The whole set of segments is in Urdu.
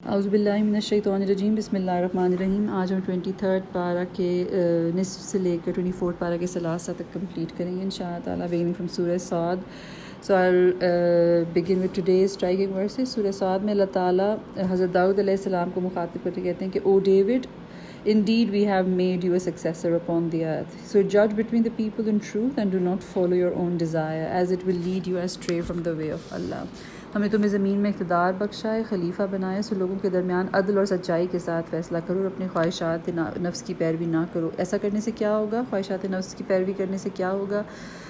اعوذ باللہ من الشیطان الرجیم، بسم اللہ الرحمن الرحیم۔ آج ہم 23 پارہ کے نصف سے لے کر 24 پارہ کے ثلاثہ تک کمپلیٹ کریں گے انشاءاللہ تعالیٰ، beginning from سورہ صاد۔ So I'll begin with today's striking verses۔ سورہ صاد میں اللہ تعالیٰ حضرت داؤد علیہ السلام کو مخاطب کرتے کہتے ہیں کہ او David, indeed we have made you a successor upon the earth, so judge between the people in truth and do not follow your own desire, as it will lead you astray from the way of Allah۔ ہمیں تمہیں زمین میں اقتدار بخشا ہے، خلیفہ بنایا، سو لوگوں کے درمیان عدل اور سچائی کے ساتھ فیصلہ کرو اور اپنی خواہشات نفس کی پیروی نہ کرو۔ ایسا کرنے سے کیا ہوگا؟ خواہشات نفس کی پیروی کرنے سے کیا ہوگا؟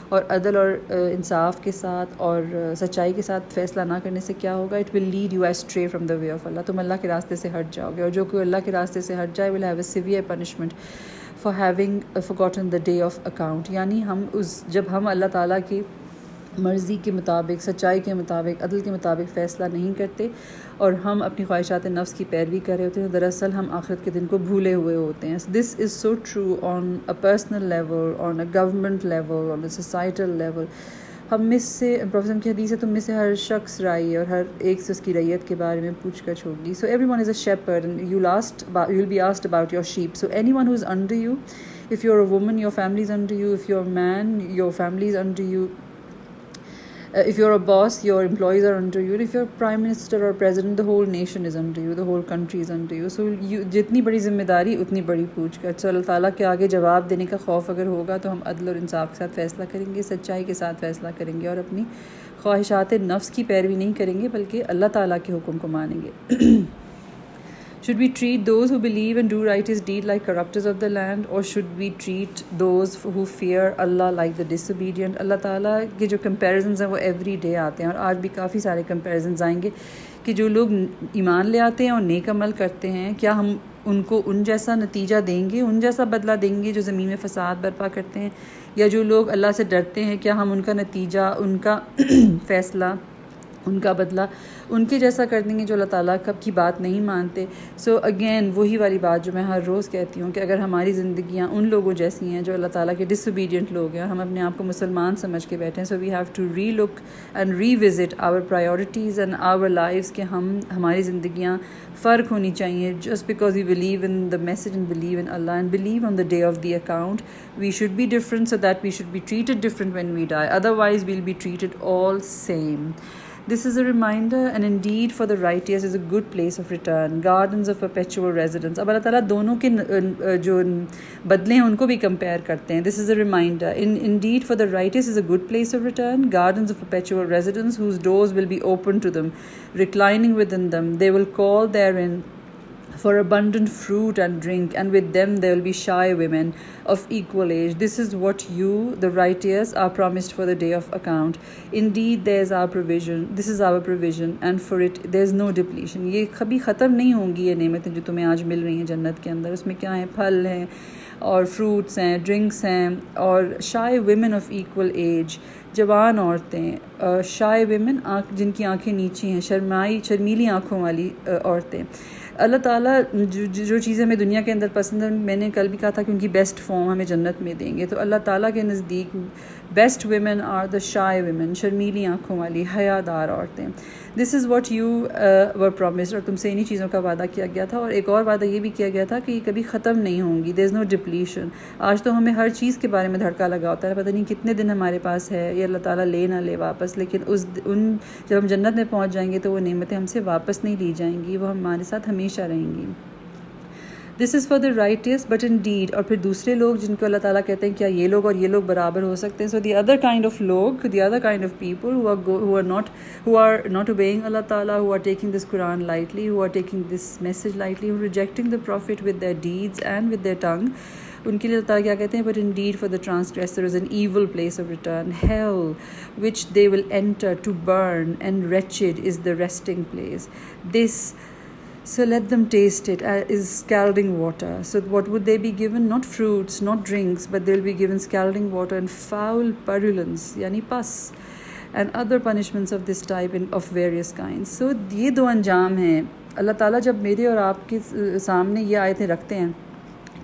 اور عدل اور انصاف کے ساتھ اور سچائی کے ساتھ فیصلہ نہ کرنے سے کیا ہوگا؟ It will lead you astray from the way of Allah, تم اللہ کے راستے سے ہٹ جاؤ گے، اور جو کوئی اللہ کے راستے سے ہٹ جائے will have a severe punishment for having forgotten the day of account۔ یعنی جب ہم اللہ تعالیٰ کی مرضی کے مطابق، سچائی کے مطابق، عدل کے مطابق فیصلہ نہیں کرتے اور ہم اپنی خواہشات نفس کی پیروی کر رہے ہوتے ہیں، دراصل ہم آخرت کے دن کو بھولے ہوئے ہوتے ہیں۔ This is so true on a personal level, on a government level, on a societal level. ہم میں سے پروفیسر کی حدیث ہے، تم میں سے ہر شخص رائی اور ہر ایک سے اس کی ریت کے بارے میں پوچھ گچھ ہوگی۔ So every one is a shepherd and you'll be asked about your sheep. So anyone who is under you, if you're a woman, your family is under you. If you're a man, your family is under you. If you're a boss, your employees are under you. And if you're prime minister or president, the whole nation is under you, the whole country is under you. So جتنی بڑی ذمہ داری اتنی بڑی پوچھ گچھ۔ اللہ تعالیٰ کے آگے جواب دینے کا خوف اگر ہوگا تو ہم عدل اور انصاف کے ساتھ فیصلہ کریں گے، سچائی کے ساتھ فیصلہ کریں گے اور اپنی خواہشات نفس کی پیروی نہیں کریں گے بلکہ اللہ تعالیٰ کے حکم کو مانیں گے۔ Should we treat those who believe and do righteous deed like corruptors of the land, or should we treat those who fear Allah like the disobedient؟ اللہ تعالیٰ کے جو comparisons ہیں وہ ایوری ڈے آتے ہیں، اور آج بھی کافی سارے comparisons آئیں گے کہ جو لوگ ایمان لے آتے ہیں اور نیک عمل کرتے ہیں، کیا ہم ان کو ان جیسا نتیجہ دیں گے، ان جیسا بدلہ دیں گے جو زمین میں فساد برپا کرتے ہیں؟ یا جو لوگ اللہ سے ڈرتے ہیں، کیا ہم ان کا نتیجہ، ان کا فیصلہ، ان کا بدلہ ان کے جیسا کر دیں گے جو اللہ تعالیٰ کی بات نہیں مانتے؟ سو اگین وہی والی بات جو میں ہر روز کہتی ہوں کہ اگر ہماری زندگیاں ان لوگوں جیسی ہیں جو اللہ تعالیٰ کے ڈس اوبیڈینٹ لوگ ہیں اور ہم اپنے آپ کو مسلمان سمجھ کے بیٹھے ہیں، so we have to relook and revisit our priorities and our lives, کہ ہماری زندگیاں فرق ہونی چاہیے۔ Just because we believe in the message and believe in Allah and believe on the day of the account, we should be different, so that we should be treated different when we die, otherwise we'll be treated all same. This is a reminder, and indeed for the righteous is a good place of return, gardens of perpetual residence۔ اب اللہ تعالیٰ دونوں کے جو بدلے ہیں ان کو بھی کمپیئر کرتے ہیں۔ This is a reminder, indeed for the righteous is a good place of return, gardens of perpetual residence whose doors will be open to them, reclining within them they will call therein for abundant fruit and drink, and with them there will be shy women of equal age. This is what you, the righteous, are promised for the day of account. Indeed there is our provision, this is our provision, and for it there is no depletion۔ یہ کبھی ختم نہیں ہوں گی، یہ نعمتیں جو تمہیں آج مل رہی ہیں جنت کے اندر۔ اس میں کیا ہیں؟ پھل ہیں اور فروٹس ہیں، ڈرنکس ہیں، اور shy women of equal age, جوان عورتیں، شائے ویمن جن کی آنکھیں نیچی ہیں، شرمیلی آنکھوں والی عورتیں۔ اللہ تعالیٰ جو چیزیں ہمیں دنیا کے اندر پسند ہیں، میں نے کل بھی کہا تھا کہ ان کی بیسٹ فارم ہمیں جنت میں دیں گے، تو اللہ تعالیٰ کے نزدیک best women are the shy women, شرمیلی آنکھوں والی حیا دار عورتیں۔ This is what you were promised, اور تم سے انہی چیزوں کا وعدہ کیا گیا تھا، اور ایک اور وعدہ یہ بھی کیا گیا تھا کہ یہ کبھی ختم نہیں ہوں گی، دیر از نو ڈپلیشن۔ آج تو ہمیں ہر چیز کے بارے میں دھڑکا لگا ہوتا ہے، پتہ نہیں کتنے دن ہمارے پاس ہے، یہ اللہ تعالیٰ لے نہ لے واپس، لیکن جب ہم جنت میں پہنچ جائیں گے تو وہ نعمتیں ہم سے واپس نہیں لی جائیں گی، وہ ہمارے ساتھ ہمیشہ رہیں گی۔ This is for the righteous but indeed، اور پھر دوسرے لوگ جن کو اللہ تعالیٰ کہتے ہیں کیا یہ لوگ اور یہ لوگ برابر ہو سکتے ہیں؟ سو the other kind of people who are not obeying Allah Ta'ala, who are taking this Quran lightly, who are taking this message lightly, who are rejecting the Prophet with their deeds and with their tongue، ان کے لیے اللہ تعالیٰ کیا کہتے ہیں؟ But indeed for the transgressor is an evil place of return, hell which they will enter to burn, and wretched is the resting place. So let them taste it, is scalding water. So what would they be given? Not fruits, not drinks, but they'll be given scalding water and foul purulence, yani pus, and other punishments of this type of various kinds۔ So یہ دو انجام ہیں۔ اللہ تعالیٰ جب میرے اور آپ کے سامنے یہ آیتیں رکھتے ہیں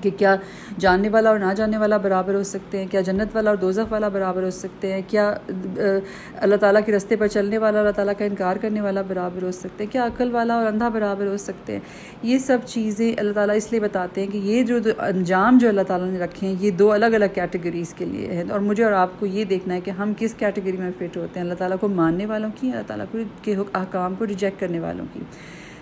کہ کیا جاننے والا اور نہ جاننے والا برابر ہو سکتے ہیں، کیا جنت والا اور دوزخ والا برابر ہو سکتے ہیں، کیا اللہ تعالیٰ کے راستے پر چلنے والا اللہ تعالیٰ کا انکار کرنے والا برابر ہو سکتے ہیں، کیا عقل والا اور اندھا برابر ہو سکتے ہیں. یہ سب چیزیں اللہ تعالیٰ اس لیے بتاتے ہیں کہ یہ جو انجام جو اللہ تعالیٰ نے رکھے ہیں یہ دو الگ الگ کیٹیگریز کے لیے ہیں، اور مجھے اور آپ کو یہ دیکھنا ہے کہ ہم کس کیٹیگری میں فٹ ہوتے ہیں، اللہ تعالیٰ کو ماننے والوں کی، اللہ تعالیٰ کے احکام کو ریجیکٹ کرنے والوں کی.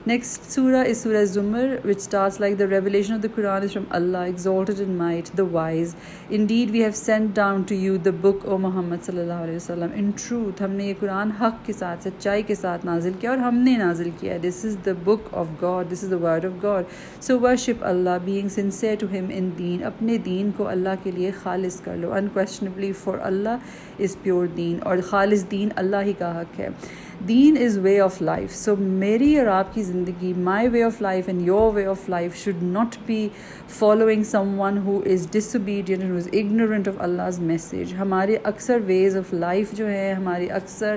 Next surah is Surah Zumar, which starts like the revelation of the Quran is from Allah, exalted in might, the wise. Indeed, we have sent down to you the book, O Muhammad sallallahu alaihi wasallam. In truth, ہم نے یہ قرآن حق کے ساتھ، سچائی کے ساتھ نازل کیا، اور ہم نے نازل کیا. This is the book of God, this is the word of God. So worship Allah, being sincere to Him in deen. اپنے دین کو اللہ کے لیے خالص کر لو. Unquestionably for Allah is pure deen, اور خالص دین اللہ ہی کا حق ہے. دین از وے آف لائف. سو میری اور آپ کی زندگی، my way of life and your way of life should not be following someone who is disobedient, who is ignorant of Allah's message. ہمارے اکثر ویز آف لائف جو ہیں، ہماری اکثر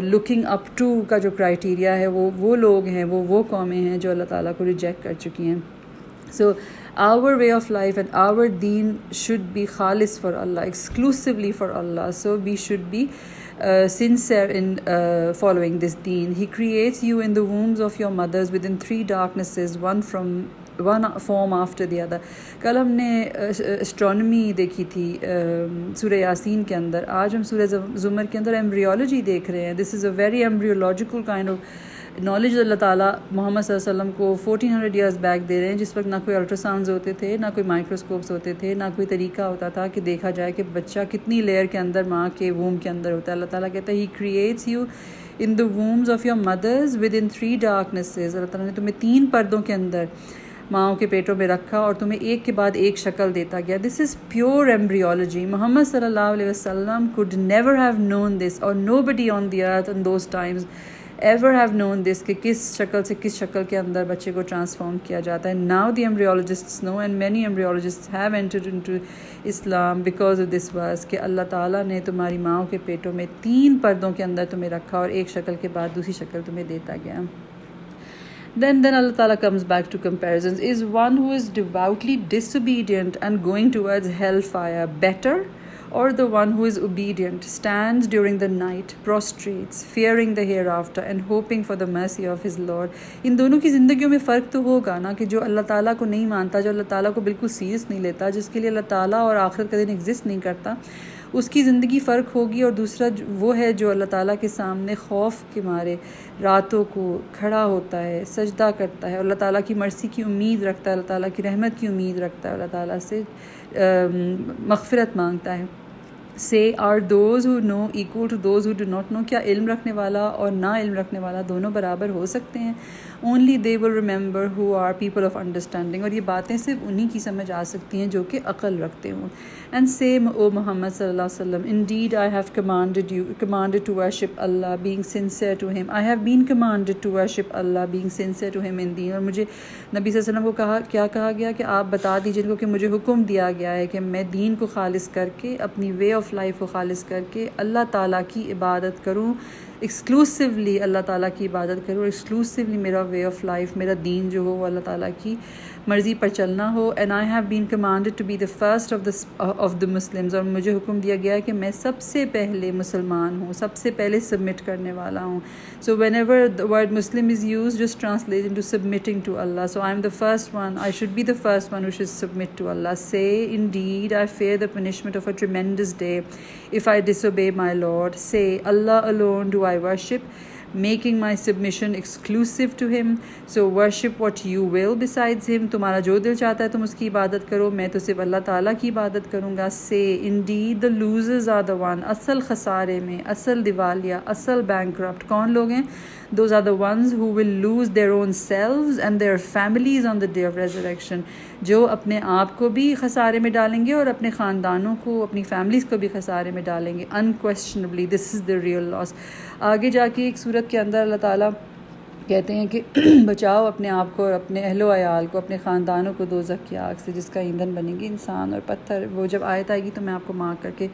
لکنگ اپ ٹو کا جو کرائٹیریا ہے، وہ لوگ ہیں، وہ قومیں ہیں جو اللہ تعالیٰ کو ریجیکٹ کر چکی ہیں. So our way of life and our deen should be khalis for Allah, exclusively for Allah. So we should be sincere in following this deen. He creates you in the wombs of your mothers within 3 darknesses, one form after the other. کل ہم نے اسٹرانومی دیکھی تھی سورہ یاسین کے اندر. آج ہم سورہ زمر کے اندر ایمبریولوجی دیکھ رہے ہیں. This is a very embryological kind of knowledge اللہ تعالیٰ محمد صلی اللہ علیہ وسلم کو 1400 ایئرز بیک دے رہے ہیں، جس وقت نہ کوئی الٹرا ساؤنڈز ہوتے تھے، نہ کوئی مائکروسکوپس ہوتے تھے، نہ کوئی طریقہ ہوتا تھا کہ دیکھا جائے کہ بچہ کتنی لیئر کے اندر ماں کے ووم کے اندر ہوتا ہے. اللہ تعالیٰ کہتا ہے he creates you in the wombs of your mothers within 3 darknesses. اللہ تعالیٰ نے تمہیں 3 پردوں کے اندر ماؤں کے پیٹوں میں رکھا اور تمہیں ایک کے بعد ایک شکل دیتا گیا. دس از پیور ایمبریولوجی. محمد صلی اللہ علیہ وسلم could never have known this, or nobody on the earth in those times ever have known this, کہ کس شکل سے کس شکل کے اندر بچے کو ٹرانسفارم کیا جاتا ہے. Now the embryologists know, and many embryologists have entered into Islam because of this verse, کہ اللہ تعالیٰ نے تمہاری ماؤں کے پیٹوں میں 3 پردوں کے اندر تمہیں رکھا اور ایک شکل کے بعد دوسری شکل تمہیں دیتا گیا. Then Allah Ta'ala comes back to comparisons. Is one who is devoutly disobedient and going towards hellfire better, or the one who is obedient, stands during the night, prostrates, fearing the hereafter and hoping for the mercy of his Lord? ان دونوں کی زندگیوں میں فرق تو ہوگا نا، کہ جو اللہ تعالیٰ کو نہیں مانتا، جو اللہ تعالیٰ کو بالکل سیریس نہیں لیتا، جس کے لیے اللہ تعالیٰ اور آخرت کا دن ایگزسٹ نہیں کرتا، اس کی زندگی فرق ہوگی. اور دوسرا وہ ہے جو اللہ تعالیٰ کے سامنے خوف کے مارے راتوں کو کھڑا ہوتا ہے، سجدہ کرتا ہے، اللہ تعالیٰ کی مرسی کی امید رکھتا ہے، اللہ تعالیٰ کی رحمت کی امید رکھتا ہے، اللہ تعالیٰ سے مغفرت مانگتا ہے. Say, are those who know equal to those who do not know? کیا علم رکھنے والا اور نا علم رکھنے والا دونوں برابر ہو سکتے ہیں؟ Only they will remember who are people of understanding. اور یہ باتیں صرف انہی کی سمجھ آ سکتی ہیں جو کہ عقل رکھتے ہوں. And say, O Muhammad صلی اللہ علیہ وسلم, indeed I have commanded to worship Allah, being sincere to Him. I have been commanded to worship Allah, being sincere to Him in deen. اور مجھے نبی صلی اللہ علیہ وسلم کو کیا کہا گیا کہ آپ بتا دیجیے ان کو کہ مجھے حکم دیا گیا ہے کہ میں دین کو خالص کر کے، اپنی وے آف لائف کو خالص کر کے اللہ تعالیٰ کی عبادت کروں، ایکسکلوسیولی اللہ تعالیٰ کی عبادت کروں، ایکسکلوسیولی میرا وے آف لائف، میرا دین جو ہو وہ اللہ تعالیٰ کی مرضی پر چلنا ہو. And I have been commanded to be the first of the Muslims. اور مجھے حکم دیا گیا ہے کہ میں سب سے پہلے مسلمان ہوں، سب سے پہلے سبمٹ کرنے والا ہوں. So whenever the word Muslim is used, just translate into submitting to Allah. So I am the first one, I should be the first one who should submit to Allah. Say indeed I fear the punishment of a tremendous day if I disobey my Lord. Say, Allah alone do I worship, making my submission exclusive to Him. So worship what you will besides Him. تمہارا جو دل چاہتا ہے تم اس کی عبادت کرو، میں تو صرف اللہ تعالیٰ کی عبادت کروں گا. Say, indeed the losers are the one. اصل خسارے میں، اصل دیوالیہ، اصل bankrupt کون لوگ ہیں؟ Those are the ones who will lose their own selves and their families on the day of resurrection. جو اپنے آپ کو بھی خسارے میں ڈالیں گے اور اپنے خاندانوں کو، اپنی فیملیز کو بھی خسارے میں ڈالیں گے. Unquestionably this is the real loss. آگے جا کے ایک صورت کے اندر اللہ تعالیٰ کہتے ہیں کہ بچاؤ اپنے آپ کو اور اپنے اہل و عیال کو، اپنے خاندانوں کو دوزخ کی آگ سے جس کا ایندھن بنیں گے انسان اور پتھر. وہ جب آیت آئے گی تو میں آپ کو مارک کر کے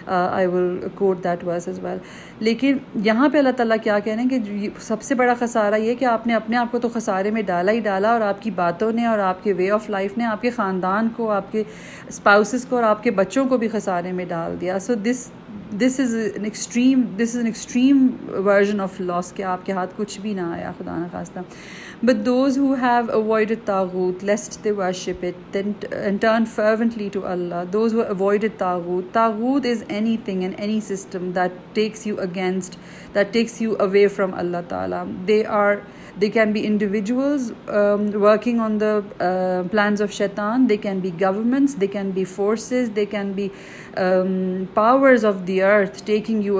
آئی ول کوٹ دیٹ ورس ایز ویل. لیکن یہاں پہ اللہ تعالیٰ کیا کہہ رہے ہیں کہ سب سے بڑا خسارہ یہ کہ آپ نے اپنے آپ کو تو خسارے میں ڈالا ہی ڈالا، اور آپ کی باتوں نے اور آپ کے وے آف لائف نے آپ کے خاندان کو، آپ کے اسپاؤسز کو اور آپ کے بچوں کو بھی خسارے میں ڈال دیا. سو this is an extreme version of loss کہ آپ کے ہاتھ کچھ بھی نہ آیا خدا نہ خواستہ. But those who have avoided Taghut lest they worship it and turn fervently to Allah, those who avoided Taghut is anything and any system that takes you away from Allah Ta'ala. They can be individuals working on the plans of shaitan, they can be governments, they can be forces, they can be powers of the earth taking you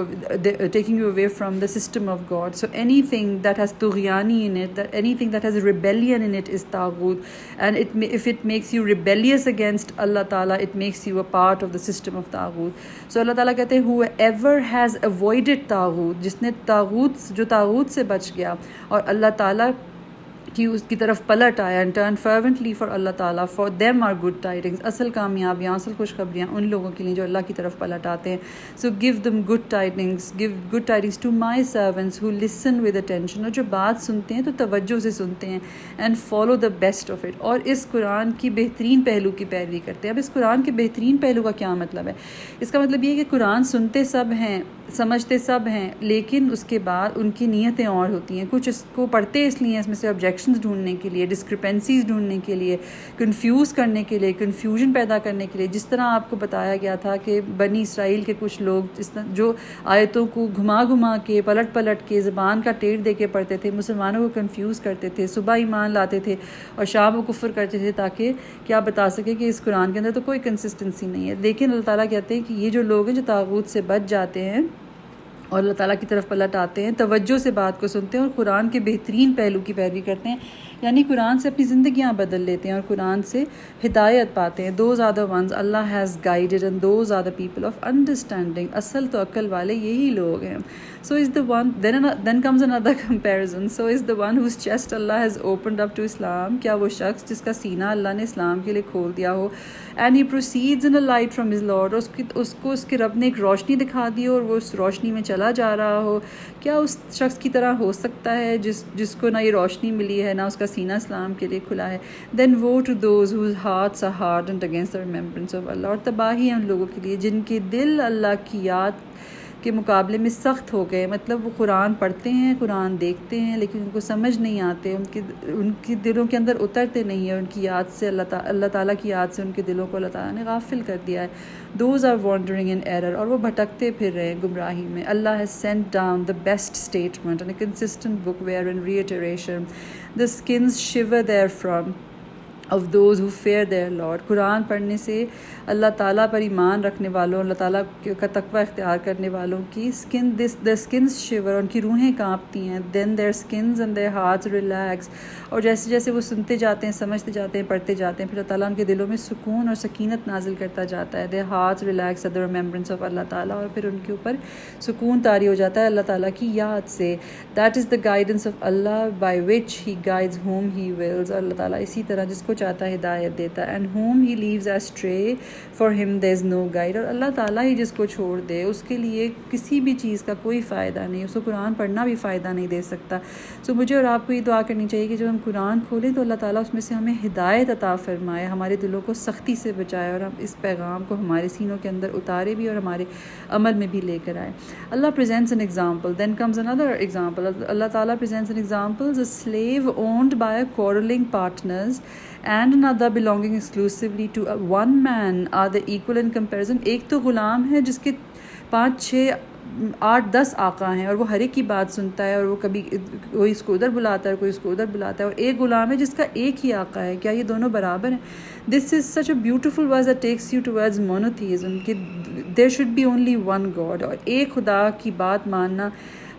away from the system of God. So anything that has tughyani in it, anything that has rebellion in it is Taghut, and if it makes you rebellious against Allah Ta'ala, it makes you a part of the system of Taghut. So Allah Ta'ala کہتے ہیں whoever has avoided Taghut، جس نے Taghut سے بچ گیا اور اللہ تعالیٰ کہ اس کی طرف پلٹ آیا and turn fervently for اللہ تعالیٰ, for them are good tidings. اصل کامیابیاں، اصل خوشخبریاں ان لوگوں کے لیے جو اللہ کی طرف پلٹ آتے ہیں. So give them good tidings to my servants who listen with attention. اور جو بات سنتے ہیں تو توجہ سے سنتے ہیں and follow the best of it. اور اس قرآن کی بہترین پہلو کی پیروی کرتے ہیں. اب اس قرآن کے بہترین پہلو کا کیا مطلب ہے؟ اس کا مطلب یہ ہے کہ قرآن سنتے سب ہیں، سمجھتے سب ہیں، لیکن اس کے بعد ان کی نیتیں اور ہوتی ہیں. کچھ اس کو پڑھتے اس لیے اس میں سے آبجیکشنز ڈھونڈنے کے لیے، ڈسکرپنسیز ڈھونڈنے کے لیے، کنفیوز کرنے کے لیے، کنفیوژن پیدا کرنے کے لیے. جس طرح آپ کو بتایا گیا تھا کہ بنی اسرائیل کے کچھ لوگ جو آیتوں کو گھما کے پلٹ کے زبان کا ٹیڑھ دے کے پڑھتے تھے، مسلمانوں کو کنفیوز کرتے تھے، صبح ایمان لاتے تھے اور شام کو کفر کرتے تھے تاکہ کیا بتا سکے کہ اس قرآن کے اندر تو کوئی کنسسٹنسی نہیں ہے. لیکن اللہ تعالیٰ کہتے ہیں کہ یہ جو لوگ ہیں جو طاغوت سے بچ جاتے ہیں اور اللہ تعالیٰ کی طرف پلٹ آتے ہیں، توجہ سے بات کو سنتے ہیں اور قرآن کے بہترین پہلو کی پیروی کرتے ہیں، یعنی قرآن سے اپنی زندگیاں بدل لیتے ہیں اور قرآن سے ہدایت پاتے ہیں. those are the ones Allah has guided and those are the people of understanding. اصل تو عقل والے یہی لوگ ہیں. So is the one, then comes another comparison. So is the one whose chest Allah has opened up to Islam. کیا وہ شخص جس کا سینہ اللہ نے اسلام کے لیے کھول دیا ہو and he proceeds in a light from his Lord. اس کو اس کے رب نے ایک روشنی دکھا دی اور وہ اس روشنی میں چلا جا رہا ہو. کیا اس شخص کی طرح ہو سکتا ہے جس کو نہ یہ روشنی ملی ہے نہ اس کا سینہ اسلام کے لیے کھلا ہے؟ Then woe to those whose hearts are hardened against the remembrance of Allah. اور تباہی ہے ان لوگوں کے لیے جن کے دل اللہ کی یاد کے مقابلے میں سخت ہو گئے. مطلب وہ قرآن پڑھتے ہیں، قرآن دیکھتے ہیں، لیکن ان کو سمجھ نہیں آتے، ان کی دلوں کے اندر اترتے نہیں ہیں. ان کی یاد سے اللہ تعالیٰ کی یاد سے ان کے دلوں کو اللہ تعالیٰ نے غافل کر دیا ہے. Those are wandering in error. اور وہ بھٹکتے پھر رہے ہیں گمراہی میں. Allah has sent down the best statement and a consistent book wherein reiteration the skins shiver therefrom of those who fear their Lord. قرآن پڑھنے سے اللہ تعالیٰ پر ایمان رکھنے والوں، اللہ تعالیٰ کا تقوی اختیار کرنے والوں کی the skins shiver، ان کی روحیں کانپتی ہیں. then their skins and their hearts relax. اور جیسے جیسے وہ سنتے جاتے ہیں، سمجھتے جاتے ہیں، پڑھتے جاتے ہیں، پھر اللہ تعالیٰ ان کے دلوں میں سکون اور سکینت نازل کرتا جاتا ہے. their hearts relax at the remembrance of اللہ تعالیٰ، اور پھر ان کے اوپر سکون طاری ہو جاتا ہے اللہ تعالیٰ کی یاد سے. that is the guidance of Allah by which he guides whom he wills. اور اللہ تعالیٰ اسی طرح جس کو چاہتا ہے ہدایت دیتا ہے. and whom he leaves astray for him there is no guide. اور اللہ تعالیٰ ہی جس کو چھوڑ دے اس کے لیے کسی بھی چیز کا کوئی فائدہ نہیں، اس کو قرآن پڑھنا بھی فائدہ نہیں دے سکتا. سو مجھے اور آپ کو یہ دعا کرنی چاہیے کہ جب ہم قرآن کھولیں تو اللہ تعالیٰ اس میں سے ہمیں ہدایت عطا فرمائے، ہمارے دلوں کو سختی سے بچائے اور ہم اس پیغام کو ہمارے سینوں کے اندر اتارے بھی اور ہمارے عمل میں بھی لے کر آئے. اللہ presents an example. Then comes another example. اللہ تعالیٰ presents an example. A slave owned by a quarreling partners and another belonging exclusively to one man are the equal in comparison. ایک تو غلام ہے جس کے 5 6 8 10 آقا ہیں اور وہ ہر ایک کی بات سنتا ہے اور وہ کبھی کوئی اس کو ادھر بلاتا ہے، کوئی اس کو ادھر بلاتا ہے، اور ایک غلام ہے جس کا ایک ہی آقا ہے. کیا یہ دونوں برابر ہیں؟ This is such a beautiful verse that takes you towards monotheism کہ there should be only one God. اور ایک خدا کی بات ماننا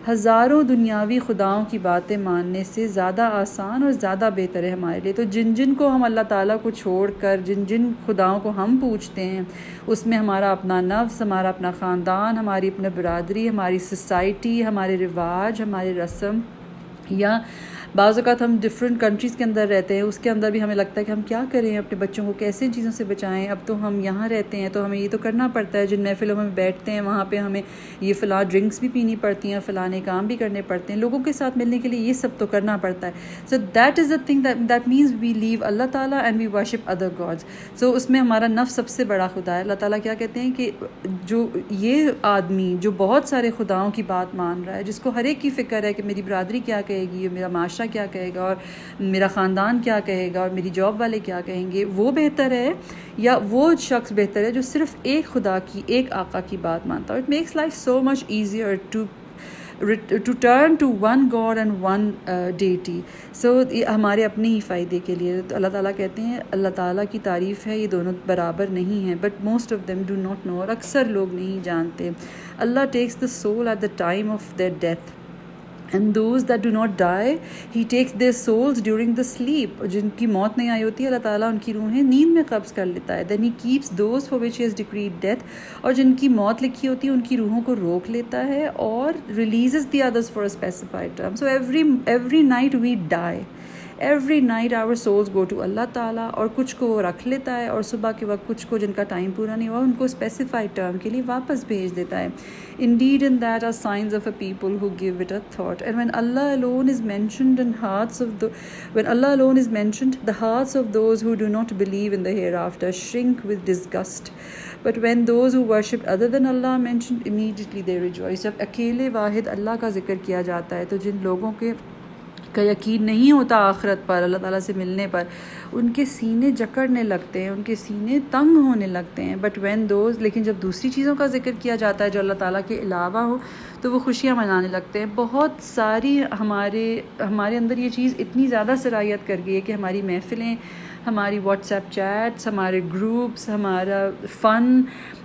ہزاروں دنیاوی خداؤں کی باتیں ماننے سے زیادہ آسان اور زیادہ بہتر ہے ہمارے لیے. تو جن کو ہم اللہ تعالیٰ کو چھوڑ کر جن خداؤں کو ہم پوجتے ہیں اس میں ہمارا اپنا نفس، ہمارا اپنا خاندان، ہماری اپنا برادری، ہماری سوسائٹی، ہمارے رواج، ہمارے رسم یا بعض اوقات ہم ڈفرینٹ کنٹریز کے اندر رہتے ہیں، اس کے اندر بھی ہمیں لگتا ہے کہ ہم کیا کریں، اپنے بچوں کو کیسے ان چیزوں سے بچائیں. اب تو ہم یہاں رہتے ہیں تو ہمیں یہ تو کرنا پڑتا ہے، جن محفلوں میں بیٹھتے ہیں وہاں پہ ہمیں یہ فلاں ڈرنکس بھی پینی پڑتی ہیں، فلانے کام بھی کرنے پڑتے ہیں، لوگوں کے ساتھ ملنے کے لیے یہ سب تو کرنا پڑتا ہے. So that is the thing that means we leave Allah تعالیٰ and we worship other gods. So اس میں ہمارا نفس سب سے بڑا خدا ہے. اللہ تعالیٰ کیا کہتے ہیں کہ جو یہ آدمی جو بہت سارے خداؤں کی بات مان رہا ہے، جس کو ہر ایک کی فکر ہے کہ میری برادری کیا کہے گی، میرا معاشرہ کیا کہے گا، اور میرا خاندان کیا کہے گا، اور میری جاب والے کیا کہیں گے، وہ بہتر ہے یا وہ شخص بہتر ہے جو صرف ایک خدا کی، ایک آقا کی بات مانتا ہے. It makes life so much easier to turn to one god and one deity. So یہ ہمارے اپنے ہی فائدے کے لیے. تو اللہ تعالیٰ کہتے ہیں اللہ تعالیٰ کی تعریف ہے، یہ دونوں برابر نہیں ہیں، but most of them do not know, اور اکثر لوگ نہیں جانتے. Allah takes the soul at the time of their death, and those that do not die he takes their souls during the sleep. جن کی موت نہیں آئی ہوتی ہے اللہ تعالیٰ ان کی روحیں نیند میں قبض کر لیتا ہے. then he keeps those for which he has decreed death. اور جن کی موت لکھی ہوتی ہے ان کی روحوں کو روک لیتا ہے اور releases the others for a specified term. so every night we die. Every night our souls go to Allah تعالیٰ، اور کچھ کو وہ رکھ لیتا ہے، اور صبح کے وقت کچھ کو جن کا ٹائم پورا نہیں ہوا ان کو اسپیسیفائڈ ٹرم کے لیے واپس بھیج دیتا ہے. Indeed in that are signs of a people who give it a thought. And when Allah alone is mentioned the hearts of those who do not believe in the hereafter shrink with disgust. But when those who worship other than Allah are mentioned, immediately they rejoice. جب اکیلے واحد اللہ کا ذکر کیا جاتا ہے تو جن لوگوں کا یقین نہیں ہوتا آخرت پر، اللہ تعالیٰ سے ملنے پر، ان کے سینے جکڑنے لگتے ہیں، ان کے سینے تنگ ہونے لگتے ہیں. بٹ وین دوز، لیکن جب دوسری چیزوں کا ذکر کیا جاتا ہے جو اللہ تعالیٰ کے علاوہ ہو تو وہ خوشیاں منانے لگتے ہیں. بہت ساری ہمارے اندر یہ چیز اتنی زیادہ سرایت کر گئی ہے کہ ہماری محفلیں، ہماری واٹس ایپ چیٹس، ہمارے گروپس، ہمارا فن،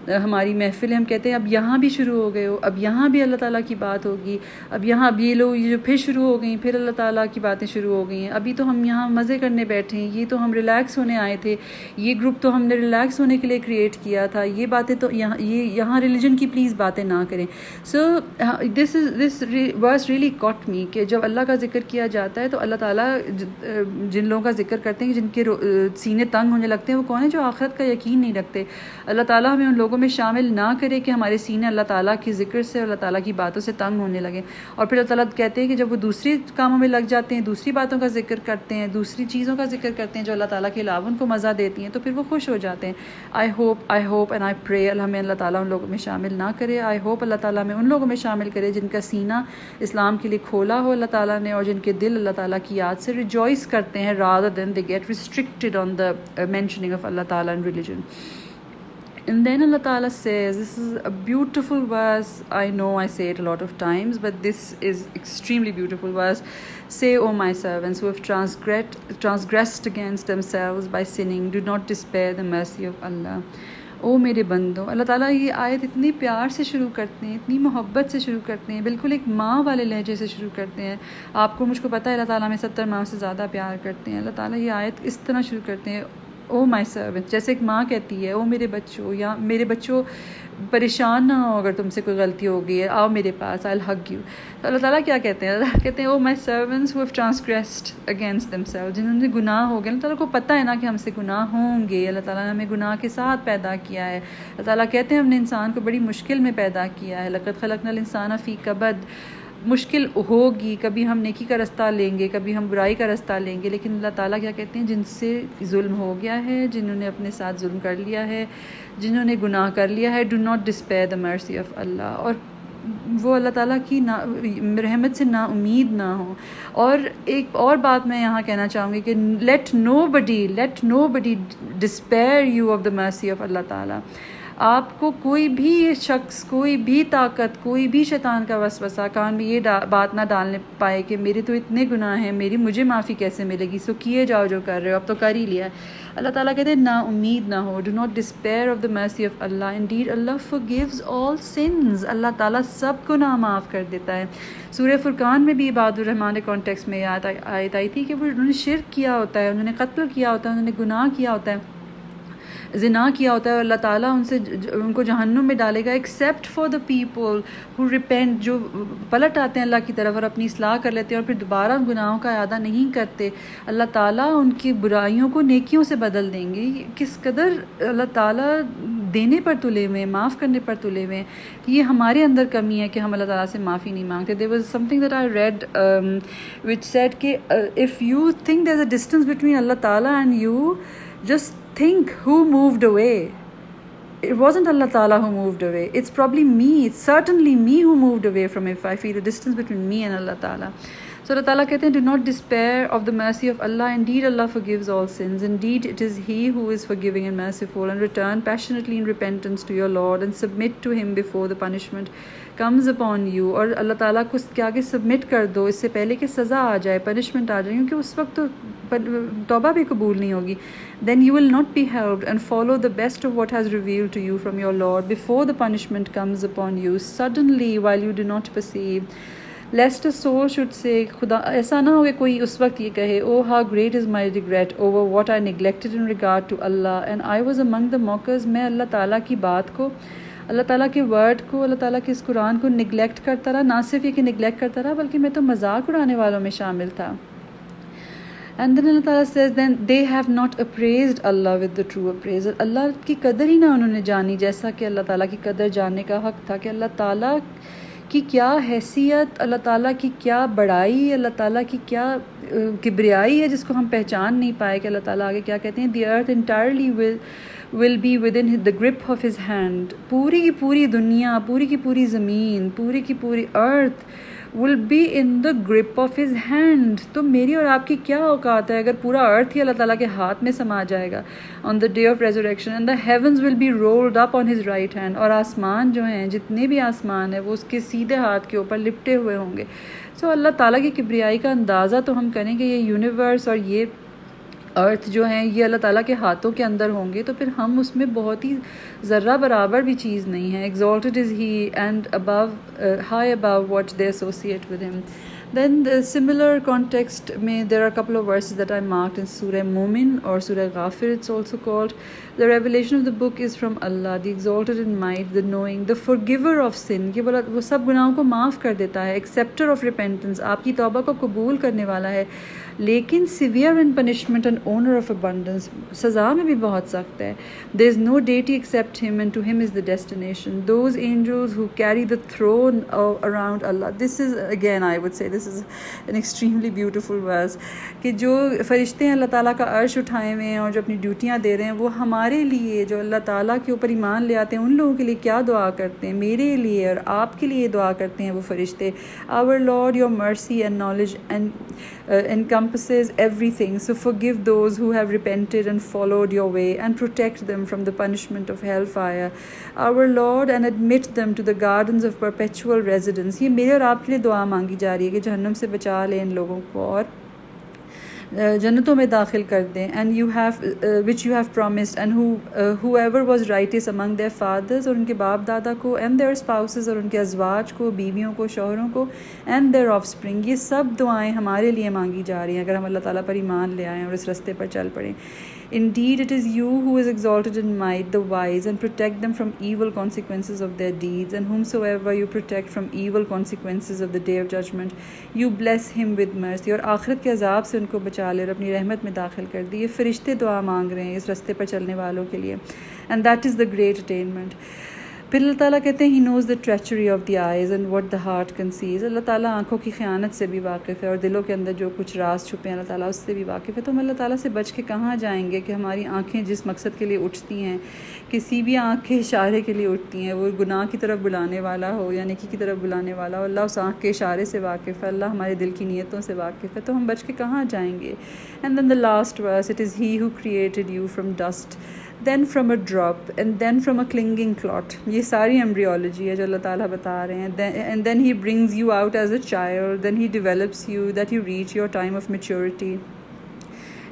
ہماری محفلیں، ہم کہتے ہیں اب یہاں بھی شروع ہو گئے ہو، اب یہاں بھی اللہ تعالیٰ کی بات ہوگی، اب یہ لوگ یہ جو پھر شروع ہو گئیں، پھر اللہ تعالیٰ کی باتیں شروع ہو گئی ہیں. ابھی تو ہم یہاں مزے کرنے بیٹھے ہیں، یہ تو ہم ریلیکس ہونے آئے تھے، یہ گروپ تو ہم نے ریلیکس ہونے کے لیے کریٹ کیا تھا، یہ باتیں تو یہاں ریلیجن کی پلیز باتیں نہ کریں. سو دس ورس ریئلی کاٹ می کہ جب اللہ کا ذکر کیا جاتا ہے تو اللہ تعالیٰ جن لوگوں کا ذکر کرتے ہیں جن کے سینے تنگ ہونے لگتے ہیں وہ کون ہیں؟ جو آخرت کا یقین نہیں رکھتے. اللہ تعالیٰ ہمیں ان لوگوں میں شامل نہ کرے کہ ہمارے سینے اللہ تعالیٰ کے ذکر سے، اللہ تعالیٰ کی باتوں سے تنگ ہونے لگے. اور پھر اللہ تعالیٰ کہتے ہیں کہ جب وہ دوسری کاموں میں لگ جاتے ہیں، دوسری باتوں کا ذکر کرتے ہیں، دوسری چیزوں کا ذکر کرتے ہیں جو اللہ تعالیٰ کے علاوہ ان کو مزہ دیتی ہیں، تو پھر وہ خوش ہو جاتے ہیں. آئی ہوپ اینڈ آئی پرے ہمیں اللہ تعالیٰ ان لوگوں میں شامل نہ کرے. آئی ہوپ اللہ تعالیٰ میں ان لوگوں میں شامل کرے جن کا سینہ اسلام کے لیے کھولا ہو اللہ تعالیٰ نے، اور جن کے دل اللہ تعالیٰ کی یاد سے ریجوائس کرتے ہیں rather than they get restricted on the mentioning of Allah Ta'ala and religion. And then Allah Ta'ala says, this is a beautiful verse, I know I say it a lot of times, but this is extremely beautiful verse. Say, O my servants who have transgressed against themselves by sinning, do not despair the mercy of Allah. او میرے بندوں، اللہ تعالیٰ یہ آیت اتنی پیار سے شروع کرتے ہیں، اتنی محبت سے شروع کرتے ہیں، بالکل ایک ماں والے لہجے سے شروع کرتے ہیں. آپ کو مجھ کو پتہ ہے اللہ تعالیٰ میں 70 ماں سے زیادہ پیار کرتے ہیں. اللہ تعالیٰ یہ آیت اس طرح شروع کرتے ہیں، او مائی سرونٹ، جیسے ایک ماں کہتی ہے او میرے بچوں، یا میرے بچوں پریشان نہ ہو اگر تم سے کوئی غلطی ہو گئی ہے، آؤ میرے پاس، آئی ول ہگ یو. تو اللہ تعالیٰ کیا کہتے ہیں؟ اللہ کہتے ہیں O my servants who have transgressed against them self, جنہوں نے گناہ ہو گئے. اللہ تعالیٰ کو پتہ ہے نا کہ ہم سے گناہ ہوں گے، اللہ تعالیٰ نے ہمیں گناہ کے ساتھ پیدا کیا ہے. اللہ تعالیٰ کہتے ہیں ہم نے انسان کو بڑی مشکل میں پیدا کیا ہے، لقد خلقنا الانسان فی کبد. مشکل ہوگی، کبھی ہم نیکی کا رستہ لیں گے، کبھی ہم برائی کا رستہ لیں گے، لیکن اللہ تعالیٰ کیا کہتے ہیں؟ جن سے ظلم ہو گیا ہے، جنہوں نے اپنے ساتھ ظلم کر لیا ہے، جنہوں نے گناہ کر لیا ہے، do not disappear the mercy of اللہ. اور وہ اللہ تعالیٰ کی رحمت سے نا امید نہ ہو. اور ایک اور بات میں یہاں کہنا چاہوں گی کہ let nobody despair you of the mercy of اللہ تعالیٰ. آپ کو کوئی بھی شخص، کوئی بھی طاقت، کوئی بھی شیطان کا وسوسہ کان میں یہ بات نہ ڈالنے پائے کہ میرے تو اتنے گناہ ہیں، مجھے معافی کیسے ملے گی، سو کیے جاؤ جو کر رہے ہو، اب تو کر ہی لیا ہے. اللہ تعالیٰ کہتے ہیں نا امید نہ ہو، do not despair of the mercy of Allah, indeed Allah forgives all sins. اللہ تعالیٰ سب گناہ معاف کر دیتا ہے. سورہ فرقان میں بھی عباد الرحمٰن کے کانٹیکس میں آیت آئی تھی کہ انہوں نے شرک کیا ہوتا ہے، انہوں نے قتل کیا ہوتا ہے، انہوں نے گناہ کیا ہوتا ہے، زنا کیا ہوتا ہے اور اللہ تعالیٰ ان کو جہنم میں ڈالے گا except for the people who repent, جو پلٹ آتے ہیں اللہ کی طرف اور اپنی اصلاح کر لیتے ہیں اور پھر دوبارہ ان گناہوں کا اعادہ نہیں کرتے، اللہ تعالیٰ ان کی برائیوں کو نیکیوں سے بدل دیں گے۔ کس قدر اللہ تعالیٰ دینے پر تلے ہوئے، معاف کرنے پر تلے ہوئے۔ یہ ہمارے اندر کمی ہے کہ ہم اللہ تعالیٰ سے معافی نہیں مانگتے۔ There was something that I read which said کہ if you think there's a distance between Allah Ta'ala and you, just think who moved away. It wasn't Allah Ta'ala who moved away. It's probably me. It's certainly me who moved away from it if I feel a distance between me and Allah Ta'ala. So Allah Ta'ala kehte hain, do not despair of the mercy of Allah. Indeed, Allah forgives all sins. Indeed, it is He who is forgiving and merciful. And return passionately in repentance to your Lord and submit to Him before the punishment comes upon you. اور اللہ تعالیٰ کو کے آگے سبمٹ کر دو اس سے پہلے کہ سزا آ جائے، پنشمنٹ آ جائے، کیونکہ اس وقت تو توبہ بھی قبول نہیں ہوگی. Then you will not be helped, and follow the best of what has revealed to you from your Lord before the punishment comes upon you suddenly while you do not perceive. Lest a soul should say, خدا ایسا نہ ہو کہ کوئی اس وقت یہ کہے, oh how great is my regret over what I neglected in regard to Allah and I was among the mockers. میں اللہ تعالیٰ کی بات کو، اللہ تعالیٰ کے ورڈ کو، اللہ تعالیٰ کے اس قرآن کو نگلیکٹ کرتا رہا. نہ صرف یہ کہ نگلیکٹ کرتا رہا بلکہ میں تو مذاق اڑانے والوں میں شامل تھا. And then Allah Ta'ala says, then they have not appraised Allah with the true appraisal. اللہ کی قدر ہی نہ انہوں نے جانی جیسا کہ اللہ تعالیٰ کی قدر جاننے کا حق تھا، کہ اللہ تعالیٰ کی کیا حیثیت، اللہ تعالیٰ کی کیا بڑائی، اللہ تعالیٰ کی کیا کبریائی ہے جس کو ہم پہچان نہیں پائے. کہ اللہ تعالیٰ آگے کیا کہتے ہیں, the earth entirely will be within the grip of his hand. پوری کی پوری دنیا، پوری کی پوری زمین، پوری کی پوری earth will be in the grip of his hand. تو میری اور آپ کی کیا اوقات ہے اگر پورا ارتھ ہی اللہ تعالیٰ کے ہاتھ میں سما جائے گا on the day of resurrection, and the heavens will be rolled up on his right hand. اور آسمان جو ہیں، جتنے بھی آسمان ہیں وہ اس کے سیدھے ہاتھ کے اوپر لپٹے ہوئے ہوں گے. سو اللہ تعالیٰ کی کبریائی کا اندازہ تو ہم کریں کہ یہ یونیورس اور یہ ارتھ جو ہیں یہ اللہ تعالیٰ کے ہاتھوں کے اندر ہوں گے، تو پھر ہم اس میں بہت ہی ذرہ برابر بھی چیز نہیں ہے. exalted is he and above high above what they associate with him. Then the similar context میں there are a couple of verses that I marked in Surah Mu'min or Surah Ghafir it's also called. The revelation of the book is from Allah, the exalted in might, the knowing, the forgiver of sin. کہ وہ سب گناہوں کو معاف کر دیتا ہے. acceptor of repentance, آپ کی توبہ کو قبول کرنے والا ہے. لیکن severe in punishment and owner of abundance, سزا میں بھی بہت سخت ہے. there is no deity except him and to him is the destination. Those angels who carry the throne around Allah. This is again I would say this is an extremely beautiful verse. کہ جو فرشتے ہیں اللہ تعالیٰ کا عرش اٹھائے ہوئے ہیں اور جو اپنی ڈیوٹیاں دے رہے ہیں، وہ ہمارے لیے جو اللہ تعالیٰ کے اوپر ایمان لے آتے ہیں ان لوگوں کے لیے کیا دعا کرتے ہیں. میرے لیے اور آپ کے لیے دعا کرتے ہیں وہ فرشتے. Our Lord, your mercy and knowledge and encompasses everything, so forgive those who have repented and followed your way and protect them from the punishment of hellfire. Our Lord, and admit them to the gardens of perpetual residence. یہ میرے اور آپ کے لیے دعا مانگی جا رہی ہے کہ جہنم سے بچا لیں ان لوگوں کو اور جنتوں میں داخل کر دیں. and you have which you have promised, and whoever was righteous among their fathers, اور ان کے باپ دادا کو, and their spouses, اور ان کے ازواج کو، بیویوں کو، شوہروں کو, and their offspring. یہ سب دعائیں ہمارے لیے مانگی جا رہی ہیں اگر ہم اللہ تعالیٰ پر ایمان لے آئیں اور اس رستے پر چل پڑیں. Indeed, it is you who is exalted in might, the wise, and protect them from evil consequences of their deeds, and whomsoever you protect from evil consequences of the day of judgment, you bless him with mercy. اور آخرت کے عذاب سے ان کو بچا لے اور اپنی رحمت میں داخل کر دی. یہ فرشتے دعا مانگ رہے ہیں اس رستے پر چلنے والوں کے لیے. And that is the great attainment. پھر اللہ تعالیٰ کہتے ہیں he knows the treachery of the eyes and what the heart conceives. اللہ تعالیٰ آنکھوں کی خیانت سے بھی واقف ہے اور دلوں کے اندر جو کچھ راز چھپے ہیں اللہ تعالیٰ اس سے بھی واقف ہے. تو ہم اللہ تعالیٰ سے بچ کے کہاں جائیں گے کہ ہماری آنکھیں جس مقصد کے لیے اٹھتی ہیں، کسی بھی آنکھ کے اشارے کے لیے اٹھتی ہیں، وہ گناہ کی طرف بلانے والا ہو یا نیکی کی طرف بلانے والا ہو، اللہ اس آنکھ کے اشارے سے واقف ہے، اللہ ہمارے دل کی نیتوں سے واقف ہے. تو ہم بچ کے کہاں جائیں گے. And then the last verse, it is he who created you from dust, then from a drop, and then from a clinging clot. یہ ساری ایمبریولوجی ہے جو اللہ تعالیٰ بتا رہے ہیں. And then he brings you out as a child, then he develops you that you reach your time of maturity,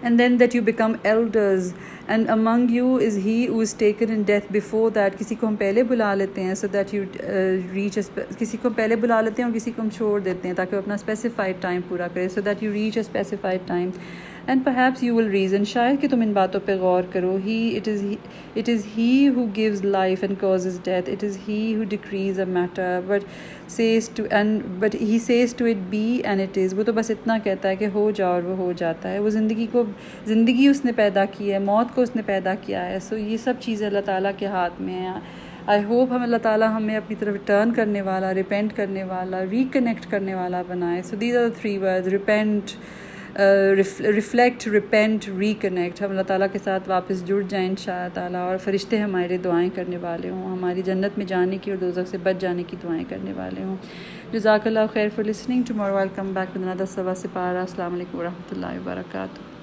and then that you become elders, and among you is he who is taken in death before that. کسی کو ہم پہلے بلا لیتے ہیں so that you reach کسی کو پہلے بلا لیتے ہیں اور کسی کو ہم چھوڑ دیتے ہیں تاکہ وہ اپنا specified time پورا کرے, so that you reach a specified time. And perhaps you will reason, شاید کہ تم ان باتوں پہ غور کرو. It is he who gives life and causes death. It is he who decrees a matter but he says to it be and it is. وہ تو بس اتنا کہتا ہے کہ ہو جا اور وہ ہو جاتا ہے. وہ زندگی اس نے پیدا کی ہے, موت کو اس نے پیدا کیا ہے. سو یہ سب چیزیں اللہ تعالیٰ کے ہاتھ میں ہیں. آئی ہوپ اللہ تعالیٰ ہمیں اپنی طرف ٹرن کرنے والا, ریپینٹ کرنے والا, ریکنیکٹ کرنے والا بنائے. So these are the 3 words: repent, reflect, repent, reconnect. ہم اللہ تعالیٰ کے ساتھ واپس جڑ جائیں انشاءاللہ تعالیٰ, اور فرشتے ہمارے دعائیں کرنے والے ہوں, ہماری جنت میں جانے کی اور دوزخ سے بچ جانے کی دعائیں کرنے والے ہوں. جزاک اللہ خیر for listening. Tomorrow I'll come back with another سوا سپارہ. السلام علیکم ورحمۃ اللہ وبرکاتہ.